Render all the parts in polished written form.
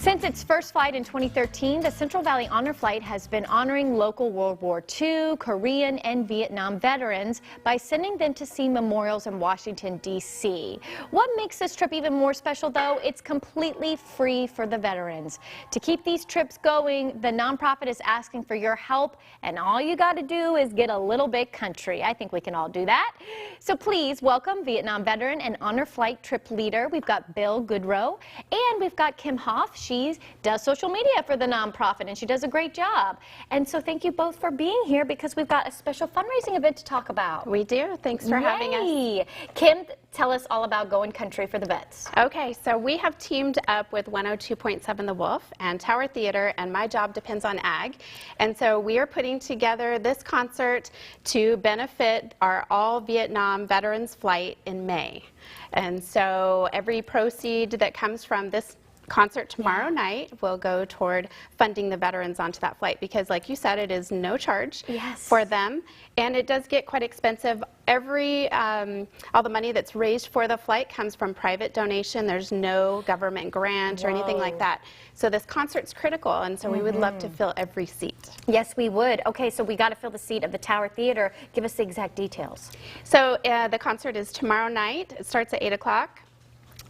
Since its first flight in 2013, the Central Valley Honor Flight has been honoring local World War II, Korean, and Vietnam veterans by sending them to see memorials in Washington, D.C. What makes this trip even more special, though? It's completely free for the veterans. To keep these trips going, the nonprofit is asking for your help, and all you got to do is get a little bit country. I think we can all do that. So please welcome Vietnam veteran and Honor Flight trip leader. We've got Bill Goodrow, and we've got Kim Hoff. She does social media for the nonprofit, and she does a great job. And so thank you both for being here, because we've got a special fundraising event to talk about. We do. Thanks for having us. Kim, tell us all about Going Country for the Vets. Okay, so we have teamed up with 102.7 The Wolf and Tower Theater and My Job Depends on Ag. And so we are putting together this concert to benefit our All Vietnam Veterans Flight in May. And so every proceed that comes from this concert tomorrow night will go toward funding the veterans onto that flight, because like you said, it is no charge for them, and it does get quite expensive. All the money that's raised for the flight comes from private donation. There's no government grant or anything like that. So this concert's critical, and so we would love to fill every seat. Yes, we would. Okay, so we got to fill the seat of the Tower Theater. Give us the exact details. So the concert is tomorrow night. It starts at 8 o'clock.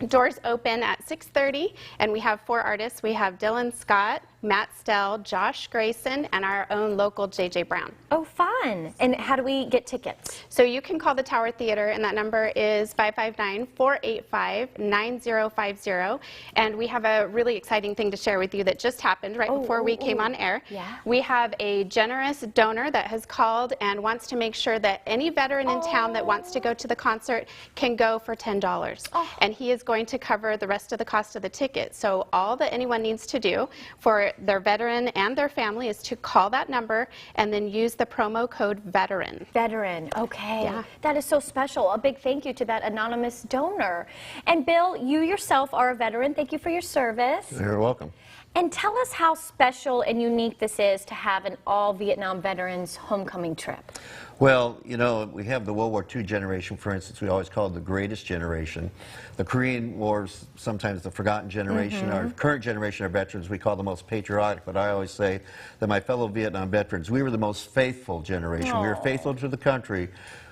Doors open at 6:30, and we have 4 artists. We have Dylan Scott, Matt Stell, Josh Grayson, and our own local J.J. Brown. Oh, fun. And how do we get tickets? So you can call the Tower Theater, and that number is 559-485-9050. And we have a really exciting thing to share with you that just happened right before we came on air. We have a generous donor that has called and wants to make sure that any veteran in town that wants to go to the concert can go for $10. And he is going to cover the rest of the cost of the ticket. So all that anyone needs to do for their veteran and their family is to call that number and then use the promo code VETERAN. Veteran, okay. Yeah. That is so special. A big thank you to that anonymous donor. And Bill, you yourself are a veteran. Thank you for your service. You're welcome. And tell us how special and unique this is to have an all Vietnam veterans homecoming trip. Well, you know, we have the World War II generation, for instance. We always call it the greatest generation. The Korean War's sometimes the forgotten generation. Our current generation of veterans we call the most patriotic, but I always say that my fellow Vietnam veterans, we were the most faithful generation. We were faithful to the country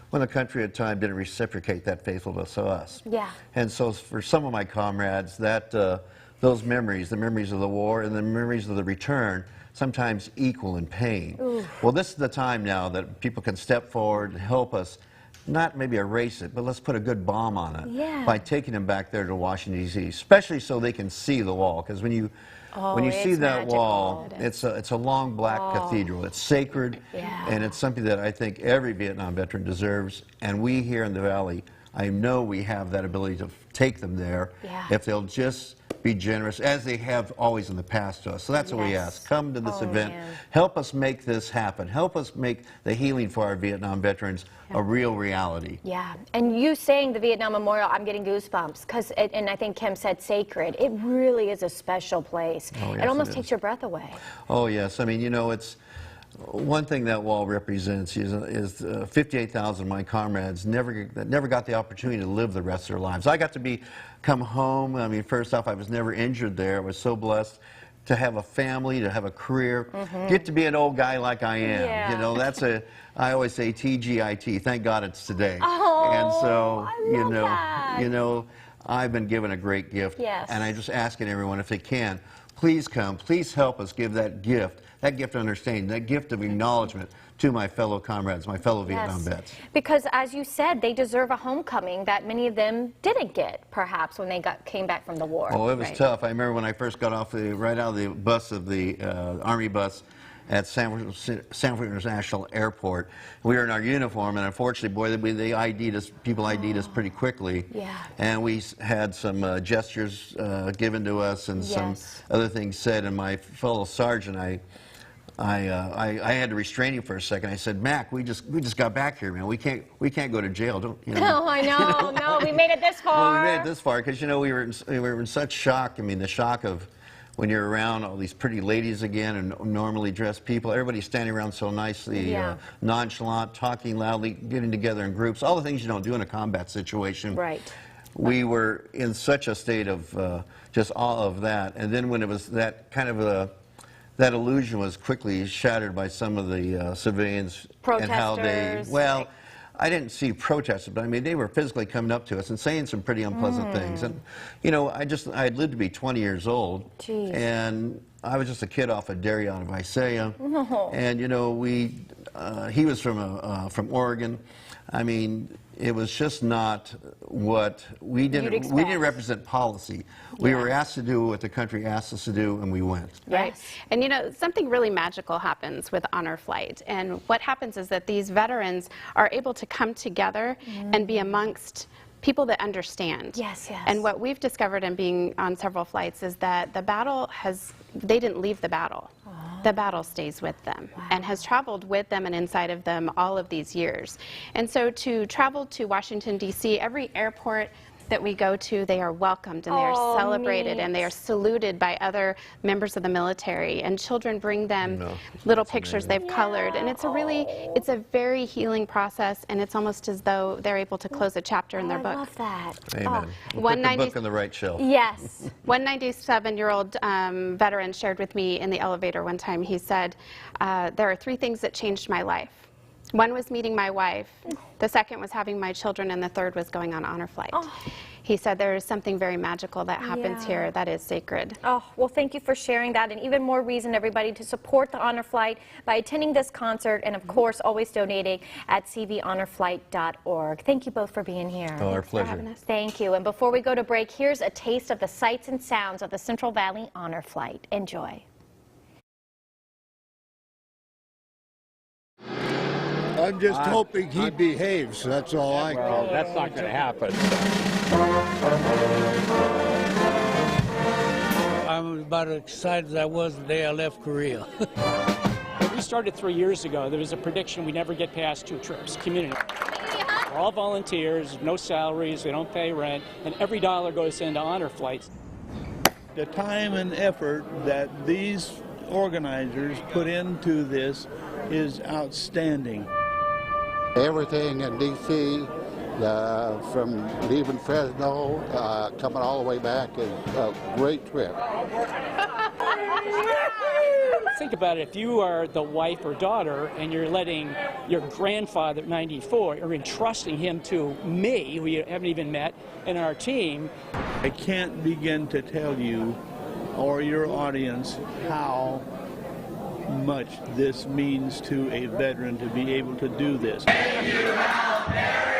when the country at the time didn't reciprocate that faithfulness to us. And so for some of my comrades, that those memories, the memories of the war and the memories of the return, sometimes equal in pain. Well, this is the time now that people can step forward and help us, not maybe erase it, but let's put a good bomb on it by taking them back there to Washington, D.C., especially so they can see the wall. Because when you see that wall, it's a long black cathedral. It's sacred, and it's something that I think every Vietnam veteran deserves. And we here in the Valley, I know we have that ability to take them there if they'll just be generous, as they have always in the past to us. So that's what we ask. Come to this event. Help us make this happen. Help us make the healing for our Vietnam veterans a real reality. And you saying the Vietnam Memorial, I'm getting goosebumps, because, and I think Kim said sacred. It really is a special place. It almost takes your breath away. Oh, yes. I mean, you know, it's one thing that wall represents is 58,000 of my comrades that never got the opportunity to live the rest of their lives. I got to come home. I mean, first off, I was never injured there. I was so blessed to have a family, to have a career, get to be an old guy like I am. You know, that's I always say TGIT. Thank God it's today. And so, you know, I've been given a great gift, and I'm just asking everyone if they can, please come, please help us give that gift of understanding, that gift of acknowledgement to my fellow comrades, my fellow Vietnam vets. Because as you said, they deserve a homecoming that many of them didn't get, perhaps, when they came back from the war. Oh, it was tough. I remember when I first got off right out of the bus of the Army bus at Sanford International Airport. We were in our uniform, and unfortunately, boy, they ID'd us, people ID'd us pretty quickly. And we had some gestures given to us and some other things said, and my fellow sergeant, I had to restrain him for a second. I said, "Mac, we just got back here, man. We can't go to jail. Don't you know?" No, I know. No, we made it this far. Well, we made it this far because we were in such shock. I mean, the shock of when you're around all these pretty ladies again and normally dressed people. Everybody's standing around so nicely, nonchalant, talking loudly, getting together in groups. All the things you don't do in a combat situation. we were in such a state of just awe of that. And then when it was that kind of that illusion was quickly shattered by some of the civilians and how they, Protesters. well, I didn't see protesters, but I mean, they were physically coming up to us and saying some pretty unpleasant things. And, you know, I'd lived to be 20 years old. Jeez. And I was just a kid off of Darien, Visalia. And, you know, he was from Oregon. I mean, it was just not what we didn't. You'd We didn't expect. represent policy. We were asked to do what the country asked us to do, and we went. Right. Yes. And you know, something really magical happens with Honor Flight. And what happens is that these veterans are able to come together and be amongst people that understand. Yes, yes. And what we've discovered in being on several flights is that they didn't leave the battle. The battle stays with them and has traveled with them and inside of them all of these years. And so to travel to Washington, D.C., every airport that we go to, they are welcomed and they are Oh, celebrated neat. and they are saluted by other members of the military, and children bring them No, little that's pictures amazing. they've colored, and it's a very healing process, and it's almost as though they're able to close a chapter in their I book. love that. Amen. Oh, We'll put the 190 book on the right shelf. yes. One 97-year-old veteran shared with me in the elevator one time. He said, there are 3 things that changed my life. One was meeting my wife, the second was having my children, and the third was going on Honor Flight. He said there is something very magical that happens Yeah. here that is sacred. Oh, well, thank you for sharing that, and even more reason, everybody, to support the Honor Flight by attending this concert and, of course, always donating at cvhonorflight.org. Thank you both for being here. Oh, our For pleasure. having us. Thank you. And before we go to break, here's a taste of the sights and sounds of the Central Valley Honor Flight. Enjoy. I'm just hoping he behaves. That's all I can. Well, that's not going to happen. I'm about as excited as I was the day I left Korea. When we started 3 years ago, there was a prediction we never get past 2 trips, community. We're all volunteers, no salaries, they don't pay rent, and every dollar goes into Honor Flights. The time and effort that these organizers put into this is outstanding. Everything in D.C., from leaving Fresno, coming all the way back, is a great trip. Think about it, if you are the wife or daughter and you're letting your grandfather, 94, or entrusting him to me, who you haven't even met, and our team. I can't begin to tell you or your audience how much this means to a veteran to be able to do this. Thank you, Al Perry.